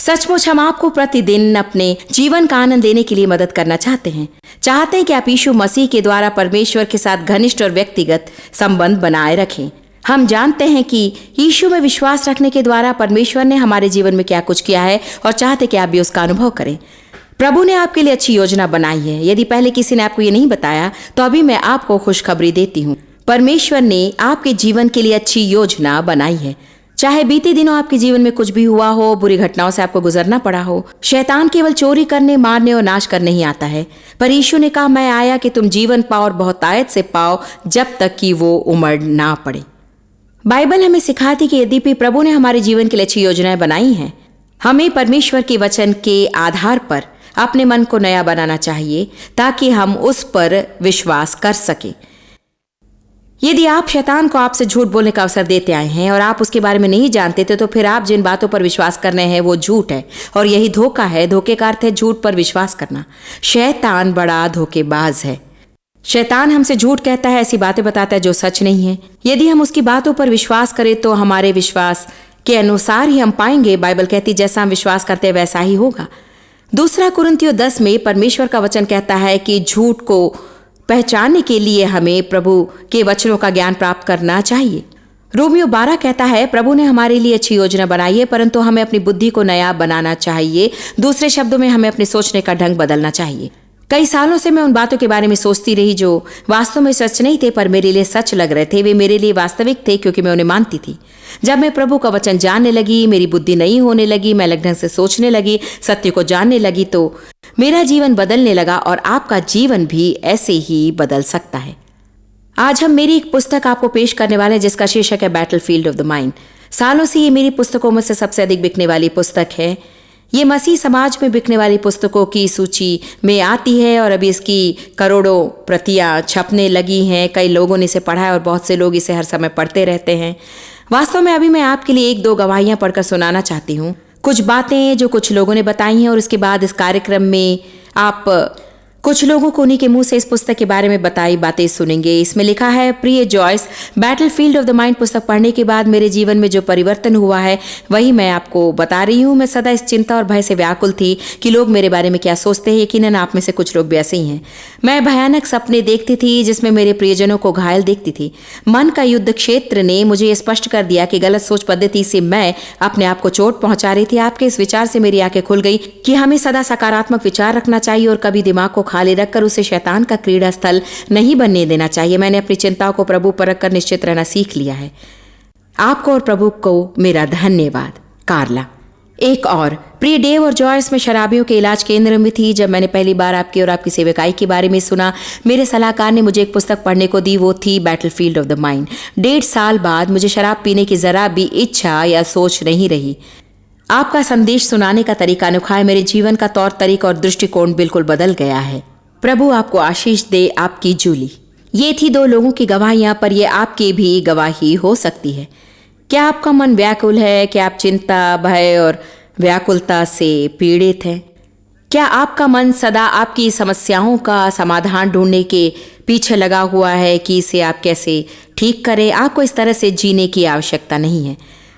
सचमुच हम आपको प्रतिदिन अपने जीवन का आनंद देने के लिए मदद करना चाहते हैं कि आप यीशु मसीह के द्वारा परमेश्वर के साथ घनिष्ठ और व्यक्तिगत संबंध बनाए रखें। हम जानते हैं कि यीशु में विश्वास रखने के द्वारा परमेश्वर ने हमारे जीवन में क्या कुछ किया है और चाहते कि आप भी उसका अनुभव करें। प्रभु ने आपके लिए अच्छी योजना बनाई है। यदि पहले किसी ने आपको ये नहीं बताया तो अभी मैं आपको खुशखबरी देती हूँ। परमेश्वर ने आपके जीवन के लिए अच्छी योजना बनाई है। चाहे बीते दिनों आपके जीवन में कुछ भी हुआ हो, बुरी घटनाओं से आपको गुजरना पड़ा हो, शैतान केवल चोरी करने, मारने और नाश करने ही आता है, पर यीशु ने कहा, मैं आया कि तुम जीवन पाओ और बहुतायत से पाओ, जब तक कि वो उमड़ ना पड़े। बाइबल हमें सिखाती कि यद्यपि प्रभु ने हमारे जीवन के लिए अच्छी योजनाएं बनाई हैं, हमें परमेश्वर के वचन के आधार पर अपने मन को नया बनाना चाहिए ताकि हम उस पर विश्वास कर सकें। यदि आप शैतान को आपसे झूठ बोलने का अवसर देते आए हैं और आप उसके बारे में नहीं जानते थे, तो फिर आप जिन बातों पर विश्वास कर रहे हैं वो झूठ है और यही धोखा है। धोखे का अर्थ है झूठ पर विश्वास करना। शैतान बड़ा धोखेबाज है। शैतान हमसे झूठ कहता है, ऐसी बातें बताता है जो सच नहीं है। यदि हम उसकी बातों पर विश्वास करें तो हमारे विश्वास के अनुसार ही हम पाएंगे। बाइबल कहती है जैसा हम विश्वास करते हैं वैसा ही होगा। 2 कुरिन्थियों 10 में परमेश्वर का वचन कहता है कि झूठ को पहचानने के लिए हमें प्रभु के वचनों का ज्ञान प्राप्त करना चाहिए। रोमियो 12 कहता है, प्रभु ने हमारे लिए अच्छी योजना बनाई है, परंतु हमें अपनी बुद्धि को नया बनाना चाहिए। दूसरे शब्दों में हमें अपने सोचने का ढंग बदलना चाहिए। कई सालों से मैं उन बातों के बारे में सोचती रही जो वास्तव में सच नहीं थे, पर मेरे लिए सच लग रहे थे। वे मेरे लिए वास्तविक थे क्योंकि मैं उन्हें मानती थी। जब मैं प्रभु का वचन जानने लगी, मेरी बुद्धि नई होने लगी, मैं अलग ढंग से सोचने लगी, सत्य को जानने लगी, तो मेरा जीवन बदलने लगा और आपका जीवन भी ऐसे ही बदल सकता है। आज हम मेरी एक पुस्तक आपको पेश करने वाले हैं जिसका शीर्षक है बैटलफील्ड ऑफ द माइंड। सालों से ये मेरी पुस्तकों में से सबसे अधिक बिकने वाली पुस्तक है। ये मसीह समाज में बिकने वाली पुस्तकों की सूची में आती है और अभी इसकी करोड़ों प्रतियां छपने लगी हैं। कई लोगों ने इसे पढ़ा है और बहुत से लोग इसे हर समय पढ़ते रहते हैं। वास्तव में अभी मैं आपके लिए 1-2 गवाहियां पढ़कर सुनाना चाहती हूँ, कुछ बातें जो कुछ लोगों ने बताई हैं, और उसके बाद इस कार्यक्रम में आप कुछ लोगों को उन्हीं के मुंह से इस पुस्तक के बारे में बताई बातें सुनेंगे। इसमें लिखा है, प्रिय Joyce, battlefield of the mind पुस्तक पढ़ने के बाद मेरे जीवन में जो परिवर्तन हुआ है वही मैं आपको बता रही हूँ। मैं सदा इस चिंता और भय से व्याकुल थी कि लोग मेरे बारे में क्या सोचते हैं। यकीनन आप में से कुछ लोग भी ऐसे ही हैं। मैं भयानक सपने देखती थी जिसमें मेरे प्रियजनों को घायल देखती थी। मन का युद्ध क्षेत्र ने मुझे ये स्पष्ट कर दिया कि गलत सोच पद्धति से मैं अपने आप को चोट पहुंचा रही थी। आपके इस विचार से मेरी आंखें खुल गई कि हमें सदा सकारात्मक विचार रखना चाहिए और कभी दिमाग को खाली रखकर उसे शैतान का क्रीड़ा स्थल नहीं बनने देना चाहिए। मैंने अपनी चिंताओं को प्रभु पर रखकर निश्चित रहना सीख लिया है। आपको और प्रभु को मेरा धन्यवाद। कार्ला। एक और, प्रिय डेव और जॉयस, में शराबियों के इलाज केंद्र में थी जब मैंने पहली बार आपकी और आपकी सेवकाई के बारे में सुना। मेरे सलाहकार ने मुझे एक पुस्तक पढ़ने को दी, वो थी बैटलफील्ड ऑफ द माइंड। 1.5 साल बाद मुझे शराब पीने की जरा भी इच्छा या सोच नहीं रही। आपका संदेश सुनाने का तरीका अनोखा है। मेरे जीवन का तौर तरीका और दृष्टिकोण बिल्कुल बदल गया है। प्रभु आपको आशीष दे। आपकी जूली। ये थी 2 लोगों की गवाहियां, पर ये आपकी भी गवाही हो सकती है। क्या आपका मन व्याकुल है? क्या आप चिंता, भय और व्याकुलता से पीड़ित हैं? क्या आपका मन सदा आपकी समस्याओं का समाधान ढूंढने के पीछे लगा हुआ है कि इसे आप कैसे ठीक करें? आपको इस तरह से जीने की आवश्यकता नहीं है।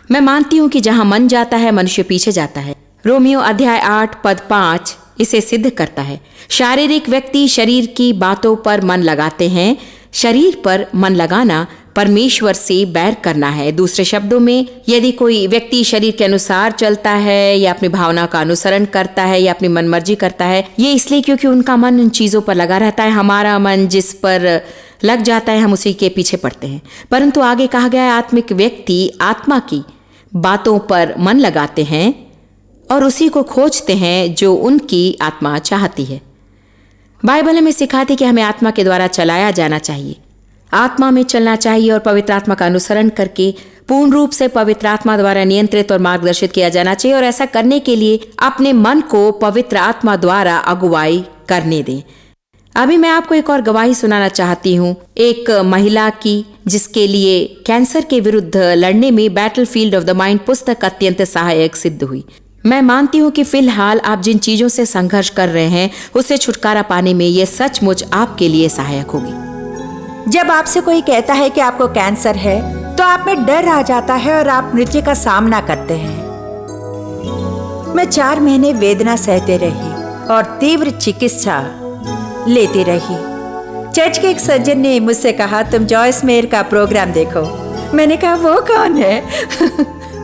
मैं मानती हूं कि जहां मन जाता है मनुष्य पीछे जाता है। रोमियो अध्याय 8 पद 5 इसे सिद्ध करता है। शारीरिक व्यक्ति शरीर की बातों पर मन लगाते हैं। शरीर पर मन लगाना परमेश्वर से बैर करना है। दूसरे शब्दों में, यदि कोई व्यक्ति शरीर के अनुसार चलता है या अपनी भावना का अनुसरण करता है या अपनी मनमर्जी करता है, ये इसलिए क्योंकि उनका मन उन चीजों पर लगा रहता है। हमारा मन जिस पर लग जाता है हम उसी के पीछे पड़ते हैं। परंतु आगे कहा गया है, आत्मिक व्यक्ति आत्मा की बातों पर मन लगाते हैं और उसी को खोजते हैं जो उनकी आत्मा चाहती है। बाइबल हमें सिखाती कि हमें आत्मा के द्वारा चलाया जाना चाहिए। आत्मा में चलना चाहिए और पवित्र आत्मा का अनुसरण करके पूर्ण रूप से पवित्र आत्मा द्वारा नियंत्रित और मार्गदर्शित किया जाना चाहिए। और ऐसा करने के लिए अपने मन को पवित्र आत्मा द्वारा अगुवाई करने दें। अभी मैं आपको एक और गवाही सुनाना चाहती हूँ, एक महिला की जिसके लिए कैंसर के विरुद्ध लड़ने में बैटलफील्ड ऑफ द माइंड पुस्तक अत्यंत सहायक सिद्ध हुई। मैं मानती हूँ कि फिलहाल आप जिन चीजों से संघर्ष कर रहे हैं उससे छुटकारा पाने में यह सचमुच आपके लिए सहायक होगी। जब आपसे कोई कहता है कि आपको कैंसर है तो आप में डर आ जाता है और आप मृत्यु का सामना करते हैं। मैं 4 महीने वेदना सहते रही और तीव्र चिकित्सा लेती रही। चर्च के एक सज्जन ने मुझसे कहा, तुम जॉयस मेयर का प्रोग्राम देखो। मैंने कहा, वो कौन है?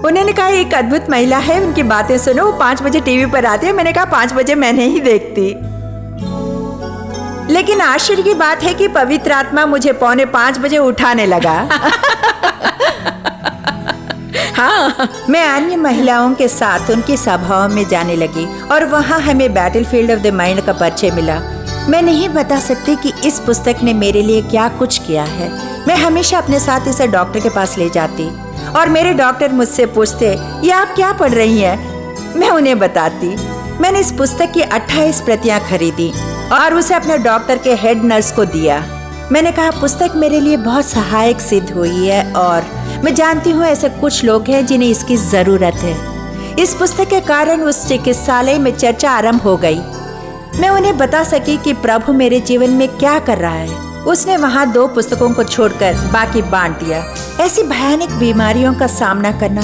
उन्होंने कहा, एक अद्भुत महिला है, उनकी बातें सुनो, वो 5 बजे टीवी पर आती है। मैंने कहा, 5 बजे मैं नहीं देखती। लेकिन आश्चर्य की बात है कि पवित्र आत्मा मुझे 4:45 बजे उठाने लगा। हाँ, मैं अन्य महिलाओं के साथ उनकी सभाओं में जाने लगी और वहाँ हमें बैटलफील्ड ऑफ द माइंड का परिचय मिला। मैं नहीं बता सकती कि इस पुस्तक ने मेरे लिए क्या कुछ किया है। मैं हमेशा अपने साथ इसे डॉक्टर के पास ले जाती और मेरे डॉक्टर मुझसे पूछते, ये आप क्या पढ़ रही हैं? मैं उन्हें बताती। मैंने इस पुस्तक की 28 प्रतियां खरीदी और उसे अपने डॉक्टर के हेड नर्स को दिया। मैंने कहा, पुस्तक मेरे लिए बहुत सहायक सिद्ध हुई है और मैं जानती हूँ ऐसे कुछ लोग हैं जिन्हें इसकी जरूरत है। इस पुस्तक के कारण उस चिकित्सालय में चर्चा आरंभ हो गई। मैं उन्हें बता सकी कि प्रभु मेरे जीवन में क्या कर रहा है। उसने वहाँ 2 पुस्तकों को छोड़कर बाकी बांट दिया। ऐसी भयानक बीमारियों का सामना करना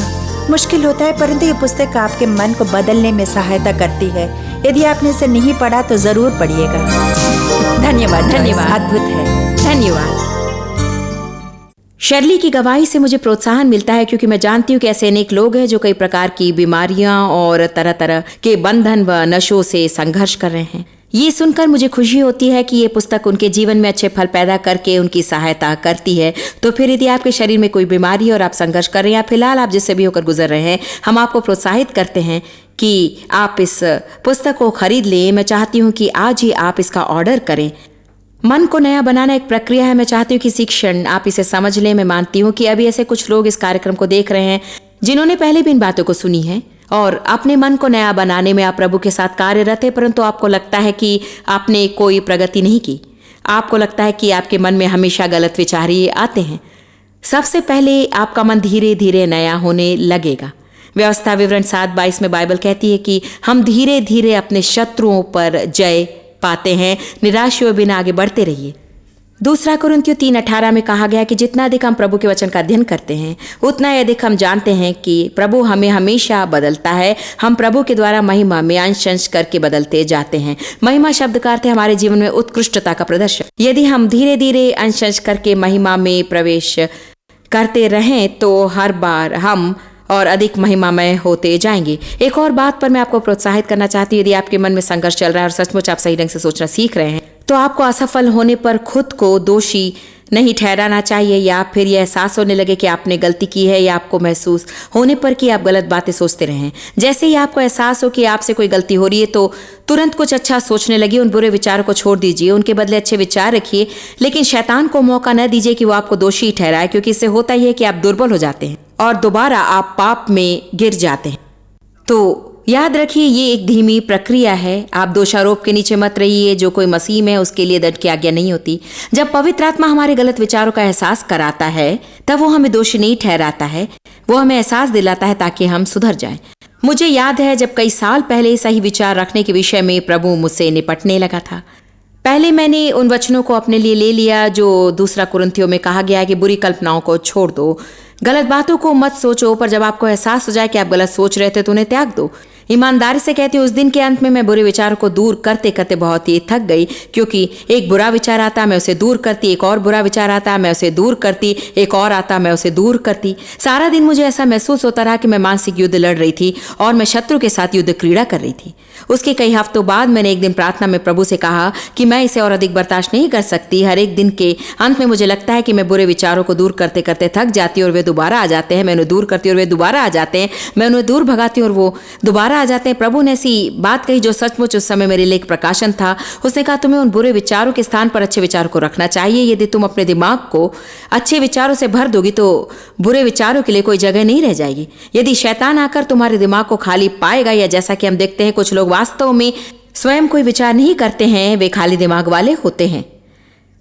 मुश्किल होता है, परंतु ये पुस्तक आपके मन को बदलने में सहायता करती है। यदि आपने इसे नहीं पढ़ा तो जरूर पढ़िएगा। धन्यवाद। धन्यवाद। अद्भुत है। धन्यवाद। शर्ली की गवाही से मुझे प्रोत्साहन मिलता है, क्योंकि मैं जानती हूँ कि ऐसे अनेक लोग हैं जो कई प्रकार की बीमारियां और तरह तरह के बंधन व नशों से संघर्ष कर रहे हैं। ये सुनकर मुझे खुशी होती है कि ये पुस्तक उनके जीवन में अच्छे फल पैदा करके उनकी सहायता करती है। तो फिर यदि आपके शरीर में कोई बीमारी है और आप संघर्ष कर रहे हैं या फिलहाल आप जिससे भी होकर गुजर रहे हैं, हम आपको प्रोत्साहित करते हैं कि आप इस पुस्तक को खरीद लें। मैं चाहती हूँ कि आज ही आप इसका ऑर्डर करें। मन को नया बनाना एक प्रक्रिया है। मैं चाहती हूँ कि इसी क्षण आप इसे समझ लें। मैं मानती हूँ कि अभी ऐसे कुछ लोग इस कार्यक्रम को देख रहे हैं जिन्होंने पहले भी इन बातों को सुनी है और अपने मन को नया बनाने में आप प्रभु के साथ कार्यरत है, परंतु आपको लगता है कि आपने कोई प्रगति नहीं की। आपको लगता है कि आपके मन में हमेशा गलत विचार ही आते हैं। सबसे पहले आपका मन धीरे धीरे नया होने लगेगा। व्यवस्था विवरण 7:22 में बाइबल कहती है कि हम धीरे धीरे अपने शत्रुओं पर जय पाते हैं। निराश हुए बिना आगे बढ़ते रहिए। 2 कुरिन्थियों 3:18 में कहा गया कि जितना अधिक हम प्रभु के वचन का अध्ययन करते हैं, उतना ही अधिक हम जानते हैं कि प्रभु हमें हमेशा बदलता है। हम प्रभु के द्वारा महिमा में अंश करके बदलते जाते हैं। महिमा शब्द का अर्थ है हमारे जीवन में उत्कृष्टता का प्रदर्शन। यदि हम धीरे धीरे अंश करके महिमा में प्रवेश करते रहें तो हर बार हम और अधिक महिमामय होते जाएंगे। एक और बात पर मैं आपको प्रोत्साहित करना चाहती हूँ। यदि आपके मन में संघर्ष चल रहा है और सचमुच आप सही ढंग से सोचना सीख रहे हैं, तो आपको असफल होने पर खुद को दोषी नहीं ठहराना चाहिए या फिर यह एहसास होने लगे कि आपने गलती की है, या आपको महसूस होने पर कि आप गलत बातें सोचते रहें। जैसे ही आपको एहसास हो कि आपसे कोई गलती हो रही है तो तुरंत कुछ अच्छा सोचने लगिए। उन बुरे विचारों को छोड़ दीजिए, उनके बदले अच्छे विचार रखिए। लेकिन शैतान को मौका न दीजिए कि वो आपको दोषी ठहराए, क्योंकि इससे होता ही है कि आप दुर्बल हो जाते हैं और दोबारा आप पाप में गिर जाते हैं। तो याद रखिए, ये एक धीमी प्रक्रिया है। आप दोषारोप के नीचे मत रहिए। जो कोई मसीह में उसके लिए दंड की आज्ञा नहीं होती। जब पवित्र आत्मा हमारे गलत विचारों का एहसास कराता है तब वो हमें दोषी नहीं ठहराता है, वो हमें एहसास दिलाता है ताकि हम सुधर जाएं। मुझे याद है जब कई साल पहले सही विचार रखने के विषय में प्रभु मुझसे निपटने लगा था। पहले मैंने उन वचनों को अपने लिए ले लिया जो 2 कुरिन्थियों में कहा गया है कि बुरी कल्पनाओं को छोड़ दो, गलत बातों को मत सोचो, पर जब आपको एहसास हो जाए कि आप गलत सोच रहे थे तो उन्हें त्याग दो। ईमानदारी से कहती हूँ, उस दिन के अंत में मैं बुरे विचारों को दूर करते करते बहुत ही थक गई, क्योंकि एक बुरा विचार आता मैं उसे दूर करती, एक और बुरा विचार आता मैं उसे दूर करती, एक और आता मैं उसे दूर करती। सारा दिन मुझे ऐसा महसूस होता रहा कि मैं मानसिक युद्ध लड़ रही थी और मैं शत्रु के साथ युद्ध क्रीड़ा कर रही थी। उसके कई हफ्तों बाद मैंने एक दिन प्रार्थना में प्रभु से कहा कि मैं इसे और अधिक बर्दाश्त नहीं कर सकती। हर एक दिन के अंत में मुझे लगता है कि मैं बुरे विचारों को दूर करते करते थक जाती हूँ और वे दोबारा आ जाते हैं। मैं उन्हें दूर करती हूँ और वे दोबारा आ जाते हैं। मैं उन्हें दूर भगाती हूँ और वो दोबारा आ जाते हैं। प्रभु ने ऐसी बात कही जो सचमुच उस समय मेरे लिए एक प्रकाशन था। उसने कहा, तुम्हें उन बुरे विचारों के स्थान पर अच्छे विचारों को रखना चाहिए। यदि तुम अपने दिमाग को अच्छे विचारों से भर दोगी तो बुरे विचारों के लिए कोई जगह नहीं रह जाएगी। यदि शैतान आकर तुम्हारे दिमाग को खाली पाएगा, या जैसा कि हम देखते हैं कुछ लोग वास्तव में स्वयं कोई विचार नहीं करते हैं, वे खाली दिमाग वाले होते हैं,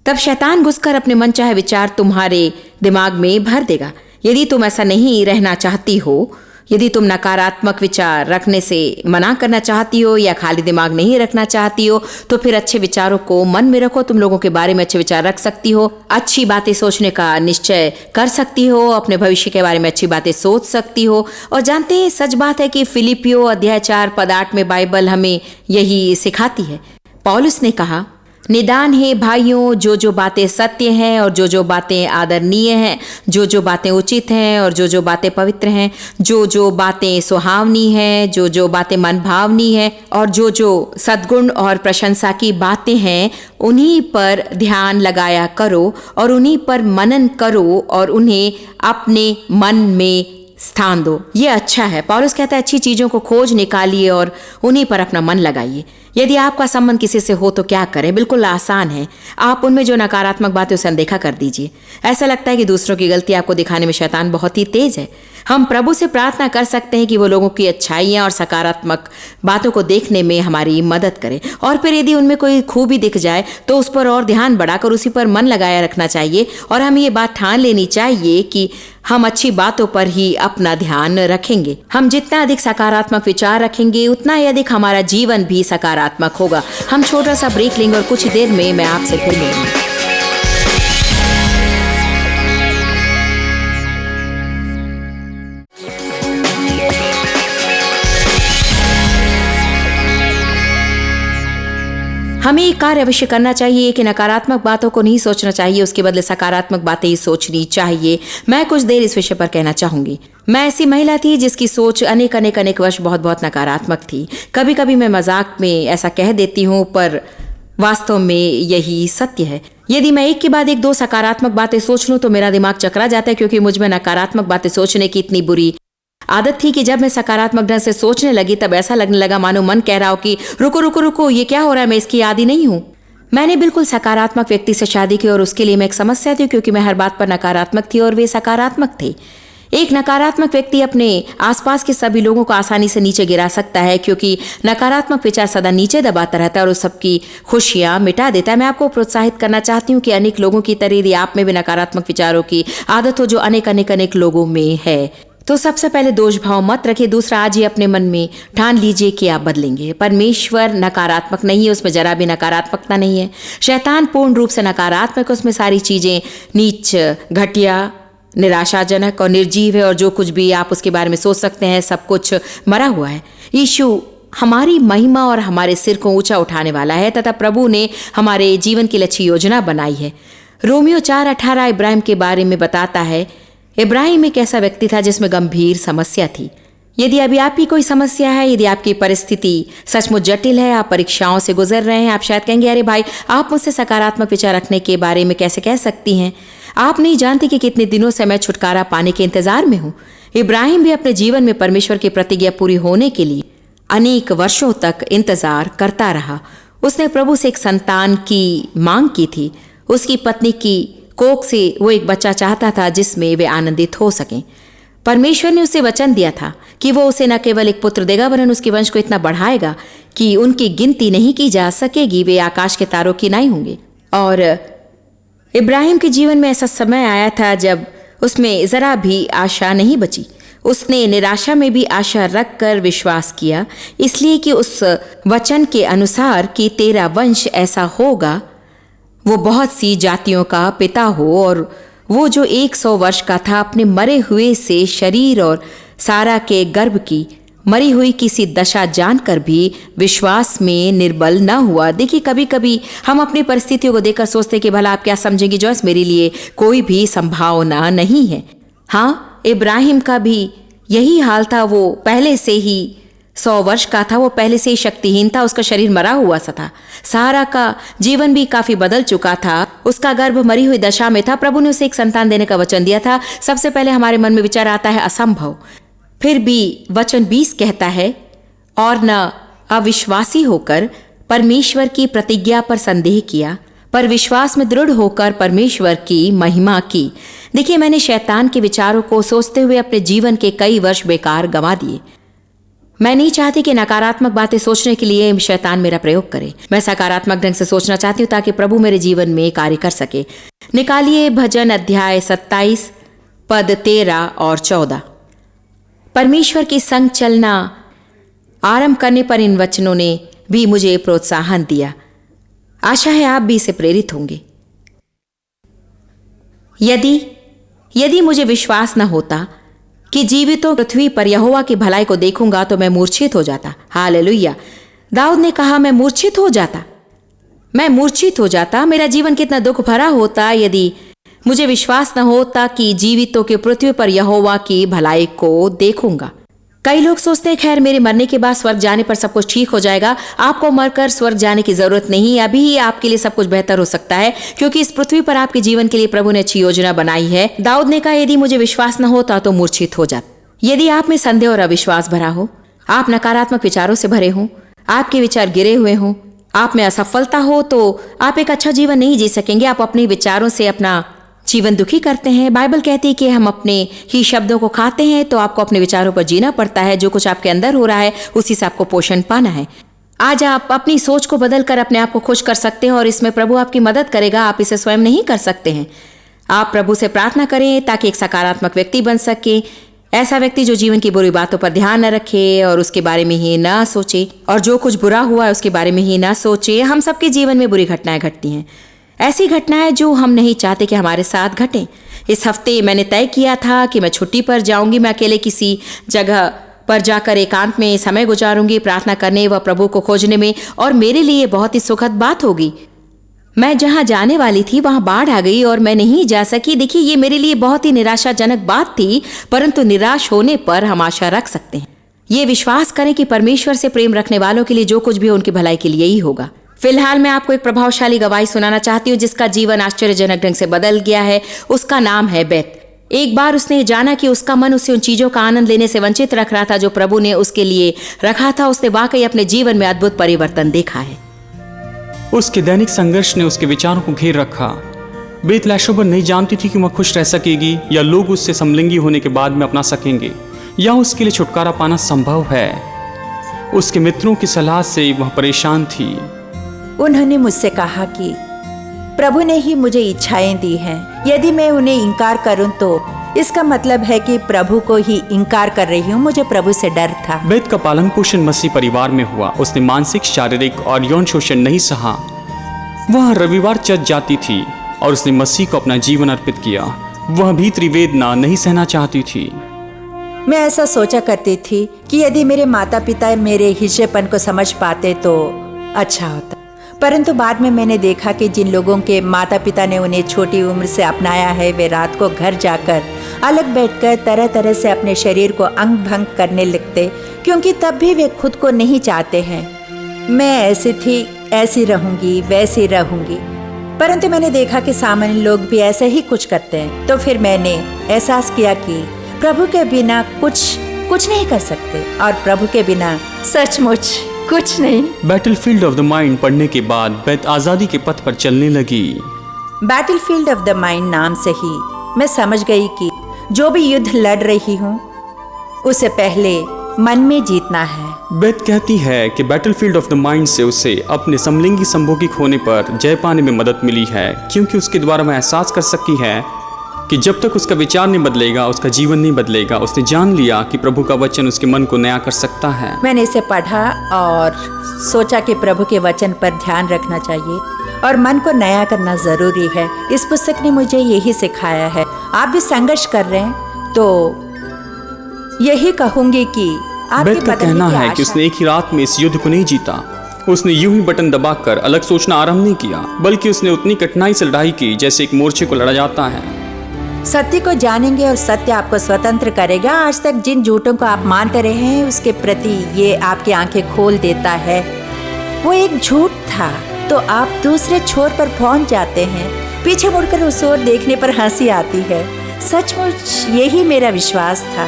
तब शैतान घुसकर अपने मनचाहे विचार तुम्हारे दिमाग में भर देगा। यदि तुम ऐसा नहीं रहना चाहती हो, यदि तुम नकारात्मक विचार रखने से मना करना चाहती हो या खाली दिमाग नहीं रखना चाहती हो, तो फिर अच्छे विचारों को मन में रखो। तुम लोगों के बारे में अच्छे विचार रख सकती हो, अच्छी बातें सोचने का निश्चय कर सकती हो, अपने भविष्य के बारे में अच्छी बातें सोच सकती हो। और जानते हैं, सच बात है कि फिलिपियो अध्याय 4 पद 8 में बाइबल हमें यही सिखाती है। पौलुस ने कहा, निदान है भाइयों, जो बातें सत्य हैं और जो बातें आदरणीय हैं, जो बातें उचित हैं और जो बातें पवित्र हैं, जो बातें सुहावनी हैं, जो बातें मनभावनी हैं और जो सद्गुण और प्रशंसा की बातें हैं, उन्हीं पर ध्यान लगाया करो और उन्हीं पर मनन करो और उन्हें अपने मन में स्थान दो। ये अच्छा है। पौलुस कहता है, अच्छी चीजों को खोज निकालिए और उन्हीं पर अपना मन लगाइए। यदि आपका संबंध किसी से हो तो क्या करें? बिल्कुल आसान है। आप उनमें जो नकारात्मक बातें उसे अनदेखा कर दीजिए। ऐसा लगता है कि दूसरों की गलती आपको दिखाने में शैतान बहुत ही तेज है। हम प्रभु से प्रार्थना कर सकते हैं कि वो लोगों की अच्छाइयाँ और सकारात्मक बातों को देखने में हमारी मदद करे, और फिर यदि उनमें कोई खूबी दिख जाए तो उस पर और ध्यान बढ़ाकर उसी पर मन लगाया रखना चाहिए। और हमें ये बात ठान लेनी चाहिए कि हम अच्छी बातों पर ही अपना ध्यान रखेंगे। हम जितना अधिक सकारात्मक विचार रखेंगे उतना ही अधिक हमारा जीवन भी सकारात्मक होगा। हम छोटा सा ब्रेक लेंगे और कुछ देर में मैं आपसे फिर मिलूंगी। हमें एक कार्य अवश्य करना चाहिए कि नकारात्मक बातों को नहीं सोचना चाहिए, उसके बदले सकारात्मक बातें ही सोचनी चाहिए। मैं कुछ देर इस विषय पर कहना चाहूंगी। मैं ऐसी महिला थी जिसकी सोच अनेक वर्ष बहुत नकारात्मक थी। कभी कभी मैं मजाक में ऐसा कह देती हूँ, पर वास्तव में यही सत्य है। यदि मैं एक के बाद एक 2 सकारात्मक बातें सोच लूं तो मेरा दिमाग चकरा जाता है, क्योंकि मुझ में नकारात्मक बातें सोचने की इतनी बुरी आदत थी कि जब मैं सकारात्मक ढंग से सोचने लगी तब ऐसा लगने लगा मानो मन कह रहा हो कि रुको, ये क्या हो रहा है, मैं इसकी आदी नहीं हूँ। मैंने बिल्कुल सकारात्मक व्यक्ति से शादी की और उसके लिए मैं एक समस्या थी, क्योंकि मैं हर बात पर नकारात्मक थी और वे सकारात्मक थे। एक नकारात्मक व्यक्ति अपने आसपास के सभी लोगों को आसानी से नीचे गिरा सकता है, क्योंकि नकारात्मक विचार सदा नीचे दबाता रहता है और उस सबकी खुशियां मिटा देता है। मैं आपको प्रोत्साहित करना चाहती हूँ कि अनेक लोगों की तरह यदि आप में भी नकारात्मक विचारों की आदत हो जो अनेक लोगों में है, तो सबसे पहले दोष भाव मत रखिए। दूसरा, आज ही अपने मन में ठान लीजिए कि आप बदलेंगे। परमेश्वर नकारात्मक नहीं है, उसमें जरा भी नकारात्मकता नहीं है। शैतान पूर्ण रूप से नकारात्मक, उसमें सारी चीजें नीच, घटिया, निराशाजनक और निर्जीव है, और जो कुछ भी आप उसके बारे में सोच सकते हैं सब कुछ मरा हुआ है। यीशु हमारी महिमा और हमारे सिर को ऊंचा उठाने वाला है, तथा प्रभु ने हमारे जीवन की अच्छी योजना बनाई है। रोमियो 4:18 इब्राहिम के बारे में बताता है। इब्राहिम एक ऐसा व्यक्ति था जिसमें गंभीर समस्या थी। यदि अभी आपकी कोई समस्या है, यदि आपकी परिस्थिति सचमुच जटिल है, आप परीक्षाओं से गुजर रहे हैं, आप शायद कहेंगे, अरे भाई, आप मुझसे सकारात्मक विचार रखने के बारे में कैसे कह सकती हैं? आप नहीं जानती कि कितने दिनों से मैं छुटकारा पाने के इंतजार में हूँ। इब्राहिम भी अपने जीवन में परमेश्वर की प्रतिज्ञा पूरी होने के लिए अनेक वर्षों तक इंतजार करता रहा। उसने प्रभु से एक संतान की मांग की थी। उसकी पत्नी की कोख से वो एक बच्चा चाहता था जिसमें वे आनंदित हो सकें। परमेश्वर ने उसे वचन दिया था कि वो उसे न केवल एक पुत्र देगा, वरन उसके वंश को इतना बढ़ाएगा कि उनकी गिनती नहीं की जा सकेगी, वे आकाश के तारों की नाई होंगे। और इब्राहिम के जीवन में ऐसा समय आया था जब उसमें जरा भी आशा नहीं बची। उसने निराशा में भी आशा रखकर विश्वास किया, इसलिए कि उस वचन के अनुसार कि तेरा वंश ऐसा होगा, वो बहुत सी जातियों का पिता हो। और वो जो 100 वर्ष का था, अपने मरे हुए से शरीर और सारा के गर्भ की मरी हुई किसी दशा जानकर भी विश्वास में निर्बल न हुआ। देखिए, कभी कभी हम अपनी परिस्थितियों को देखकर सोचते हैं कि भला आप क्या समझेंगे जॉयस, मेरे लिए कोई भी संभावना नहीं है। हाँ, इब्राहिम का भी यही हाल था। वो पहले से ही 100 वर्ष का था, वो पहले से ही शक्तिहीन था, उसका शरीर मरा हुआ सा था। सारा का जीवन भी काफी बदल चुका था, उसका गर्भ मरी हुई दशा में था। प्रभु ने उसे एक संतान देने का वचन दिया था। सबसे पहले हमारे मन में विचार आता है असंभव, फिर भी वचन 20 कहता है, और न अविश्वासी होकर परमेश्वर की प्रतिज्ञा पर संदेह किया, पर विश्वास में दृढ़ होकर परमेश्वर की महिमा की। देखिए, मैंने शैतान के विचारों को सोचते हुए अपने जीवन के कई वर्ष बेकार गंवा दिए। मैं नहीं चाहती कि नकारात्मक बातें सोचने के लिए शैतान मेरा प्रयोग करे। मैं सकारात्मक ढंग से सोचना चाहती हूँ ताकि प्रभु मेरे जीवन में कार्य कर सके। निकालिए भजन अध्याय 27 पद 13 और 14। परमेश्वर के संग चलना आरंभ करने पर इन वचनों ने भी मुझे प्रोत्साहन दिया। आशा है आप भी इससे प्रेरित होंगे। यदि मुझे विश्वास न होता कि जीवितों पृथ्वी पर यहोवा की भलाई को देखूंगा तो मैं मूर्छित हो जाता। हालेलुया। दाऊद ने कहा, मैं मूर्छित हो जाता। मेरा जीवन कितना दुख भरा होता यदि मुझे विश्वास न होता कि जीवितों के पृथ्वी पर यहोवा की भलाई को देखूंगा। कई लोग सोचते हैं, खैर मेरे मरने के बाद स्वर्ग जाने पर सब कुछ ठीक हो जाएगा। आपको मरकर स्वर्ग जाने की जरूरत नहीं, अभी ही आपके लिए सब कुछ बेहतर हो सकता है, क्योंकि इस पृथ्वी पर आपके जीवन के लिए प्रभु ने अच्छी योजना बनाई है। दाऊद ने कहा, यदि मुझे विश्वास न होता तो मूर्छित हो जाता। यदि आप में संदेह और अविश्वास भरा हो, आप नकारात्मक विचारों से भरे हों, आपके विचार गिरे हुए हों, आप में असफलता हो, तो आप एक अच्छा जीवन नहीं जी सकेंगे। आप अपने विचारों से अपना जीवन दुखी करते हैं। बाइबल कहती है कि हम अपने ही शब्दों को खाते हैं, तो आपको अपने विचारों पर जीना पड़ता है। जो कुछ आपके अंदर हो रहा है उसी से आपको पोषण पाना है। आज आप अपनी सोच को बदलकर अपने आप को खुश कर सकते हैं और इसमें प्रभु आपकी मदद करेगा। आप इसे स्वयं नहीं कर सकते हैं। आप प्रभु से प्रार्थना करें ताकि एक सकारात्मक व्यक्ति बन सके, ऐसा व्यक्ति जो जीवन की बुरी बातों पर ध्यान न रखे और उसके बारे में ही ना सोचे, और जो कुछ बुरा हुआ है उसके बारे में ही ना सोचे। हम सबके जीवन में बुरी घटनाएं घटती हैं, ऐसी घटनाएं जो हम नहीं चाहते कि हमारे साथ घटें। इस हफ्ते मैंने तय किया था कि मैं छुट्टी पर जाऊंगी। मैं अकेले किसी जगह पर जाकर एकांत में समय गुजारूंगी, प्रार्थना करने व प्रभु को खोजने में, और मेरे लिए बहुत ही सुखद बात होगी। मैं जहां जाने वाली थी वहां बाढ़ आ गई और मैं नहीं जा सकी। देखिए, ये मेरे लिए बहुत ही निराशाजनक बात थी, परंतु निराश होने पर हम आशा रख सकते हैं। ये विश्वास करें कि परमेश्वर से प्रेम रखने वालों के लिए जो कुछ भी हो उनकी भलाई के लिए ही होगा। फिलहाल मैं आपको एक प्रभावशाली गवाही सुनाना चाहती हूँ जिसका जीवन आश्चर्यजनक ढंग से बदल गया है। उसका नाम है बेथ। एक बार उसने जाना कि उसका मन उसे उन चीजों का आनंद लेने से वंचित रख रहा था जो प्रभु ने उसके लिए रखा था। उसने वाकई अपने जीवन में अद्भुत परिवर्तन देखा है। उसके दैनिक संघर्ष ने उसके विचारों को घेर रखा। बेथ लैशोबर नहीं जानती थी कि वह खुश रह सकेगी या लोग उससे समलिंगी होने के बाद में अपना सकेंगे, या उसके लिए छुटकारा पाना संभव है। उसके मित्रों की सलाह से वह परेशान थी। उन्होंने मुझसे कहा कि प्रभु ने ही मुझे इच्छाएं दी हैं। यदि मैं उन्हें इनकार करूं तो इसका मतलब है कि प्रभु को ही इनकार कर रही हूं। मुझे प्रभु से डर था। बेथ का पालन पोषण मसीह परिवार में हुआ। उसने मानसिक, शारीरिक और यौन शोषण नहीं सहा। वह रविवार चर्च जाती थी और उसने मसीह को अपना जीवन अर्पित किया। वह भीतरी वेदना नहीं सहना चाहती थी। मैं ऐसा सोचा करती थी कि यदि मेरे माता पिता मेरे हिस्सेपन को समझ पाते तो अच्छा होता, परंतु बाद में मैंने देखा कि जिन लोगों के माता पिता ने उन्हें छोटी उम्र से अपनाया है, वे रात को घर जाकर अलग बैठकर तरह तरह से अपने शरीर को अंग भंग करने लगते, क्योंकि तब भी वे खुद को नहीं चाहते हैं। मैं ऐसी थी, ऐसी रहूंगी, वैसी रहूंगी, परंतु मैंने देखा कि सामान्य लोग भी ऐसा ही कुछ करते हैं। तो फिर मैंने एहसास किया कि प्रभु के बिना कुछ नहीं कर सकते, और प्रभु के बिना सचमुच कुछ नहीं। बैटलफील्ड ऑफ द माइंड पढ़ने के बाद बेथ आजादी के पथ पर चलने लगी। बैटलफील्ड ऑफ द माइंड नाम से ही मैं समझ गई कि जो भी युद्ध लड़ रही हूँ उसे पहले मन में जीतना है। बेथ कहती है कि बैटलफील्ड ऑफ द माइंड से उसे अपने समलिंगी संभोगिक होने पर जय पाने में मदद मिली है, क्योंकि उसके द्वारा वह एहसास कर सकी है कि जब तक उसका विचार नहीं बदलेगा उसका जीवन नहीं बदलेगा। उसने जान लिया कि प्रभु का वचन उसके मन को नया कर सकता है। मैंने इसे पढ़ा और सोचा कि प्रभु के वचन पर ध्यान रखना चाहिए और मन को नया करना जरूरी है। इस पुस्तक ने मुझे यही सिखाया है। आप भी संघर्ष कर रहे हैं तो यही कहूंगी कि बेथ का कहना है कि उसने एक ही रात में इस युद्ध को नहीं जीता। उसने यूं ही बटन दबाकर अलग सोचना आरंभ नहीं किया, बल्कि उसने उतनी कठिनाई से लड़ाई की जैसे एक मोर्चे को लड़ा जाता है। सत्य को जानेंगे और सत्य आपको स्वतंत्र करेगा। आज तक जिन झूठों को आप मानते रहे हैं उसके प्रति ये आपकी आंखें खोल देता है। वो एक झूठ था तो आप दूसरे छोर पर पहुंच जाते हैं। पीछे मुड़कर उस ओर देखने पर हंसी आती है। सचमुच यही मेरा विश्वास था।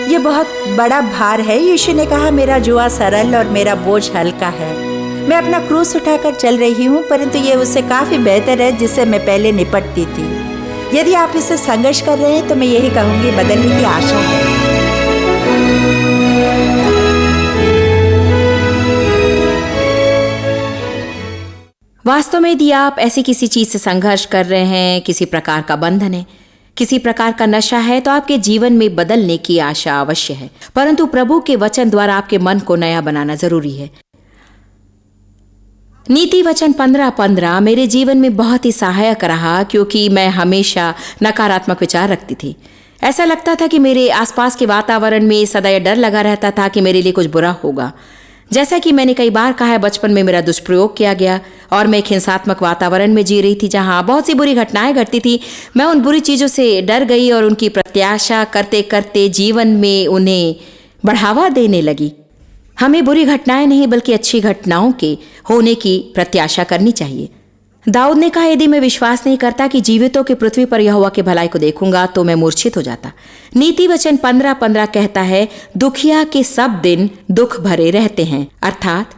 ये बहुत बड़ा भार है। यीशु ने कहा, मेरा जुआ सरल और मेरा बोझ हल्का है। मैं अपना क्रूस उठाकर चल रही हूँ, परंतु ये उससे काफी बेहतर है जिससे मैं पहले निपटती थी। यदि आप इससे संघर्ष कर रहे हैं तो मैं यही कहूंगी, बदलने की आशा है। वास्तव में यदि आप ऐसी किसी चीज से संघर्ष कर रहे हैं, किसी प्रकार का बंधन है, किसी प्रकार का नशा है तो आपके जीवन में बदलने की आशा अवश्य है, परंतु प्रभु के वचन द्वारा आपके मन को नया बनाना जरूरी है। नीति वचन 15:15 मेरे जीवन में बहुत ही सहायक रहा, क्योंकि मैं हमेशा नकारात्मक विचार रखती थी। ऐसा लगता था कि मेरे आसपास के वातावरण में सदा यह डर लगा रहता था कि मेरे लिए कुछ बुरा होगा। जैसा कि मैंने कई बार कहा है, बचपन में मेरा दुष्प्रयोग किया गया और मैं एक हिंसात्मक वातावरण में जी रही थी जहां बहुत सी बुरी घटनाएं घटती थी। मैं उन बुरी चीज़ों से डर गई और उनकी प्रत्याशा करते करते जीवन में उन्हें बढ़ावा देने लगी। हमें बुरी घटनाएं नहीं बल्कि अच्छी घटनाओं के होने की प्रत्याशा करनी चाहिए। दाऊद ने कहा, यदि मैं विश्वास नहीं करता कि जीवितों की पृथ्वी पर यहोवा की भलाई को देखूंगा तो मैं मूर्छित हो जाता। नीति वचन 15:15 कहता है, दुखिया के सब दिन दुख भरे रहते हैं। अर्थात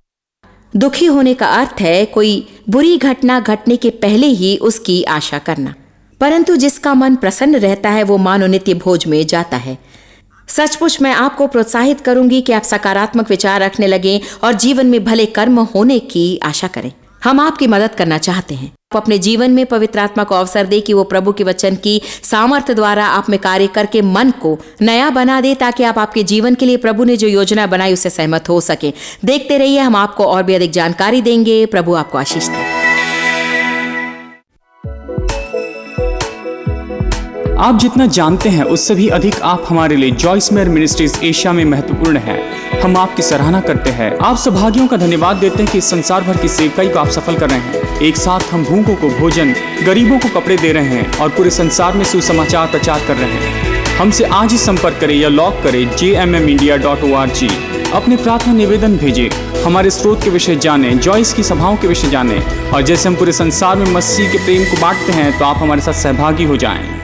दुखी होने का अर्थ है कोई बुरी घटना घटने के पहले ही उसकी आशा करना, परंतु जिसका मन प्रसन्न रहता है वो मानो नित्य भोज में जाता है। सचमुच मैं आपको प्रोत्साहित करूंगी कि आप सकारात्मक विचार रखने लगें और जीवन में भले कर्म होने की आशा करें। हम आपकी मदद करना चाहते हैं। आप अपने जीवन में पवित्र आत्मा को अवसर दे कि वो प्रभु के वचन की सामर्थ्य द्वारा आप में कार्य करके मन को नया बना दे, ताकि आप आपके जीवन के लिए प्रभु ने जो योजना बनाई उससे सहमत हो सके। देखते रहिए, हम आपको और भी अधिक जानकारी देंगे। प्रभु आपको आशीष दे। आप जितना जानते हैं उससे भी अधिक आप हमारे लिए जॉइस मेयर मिनिस्ट्रीज एशिया में महत्वपूर्ण है। हम आपकी सराहना करते हैं। आप सौभाग्यों का धन्यवाद देते हैं कि इस संसार भर की सेवकाई को आप सफल कर रहे हैं। एक साथ हम भूखों को भोजन, गरीबों को कपड़े दे रहे हैं और पूरे संसार में सुसमाचार प्रचार कर रहे हैं। हमसे आज ही संपर्क करें या लॉग करें jmmindia.org। अपने प्रार्थना निवेदन भेजें, हमारे स्रोत के विषय जानें, जॉइस की सभाओं के विषय जानें, और जैसे हम पूरे संसार में मसीह के प्रेम को बांटते हैं तो आप हमारे साथ सहभागी हो जाएं।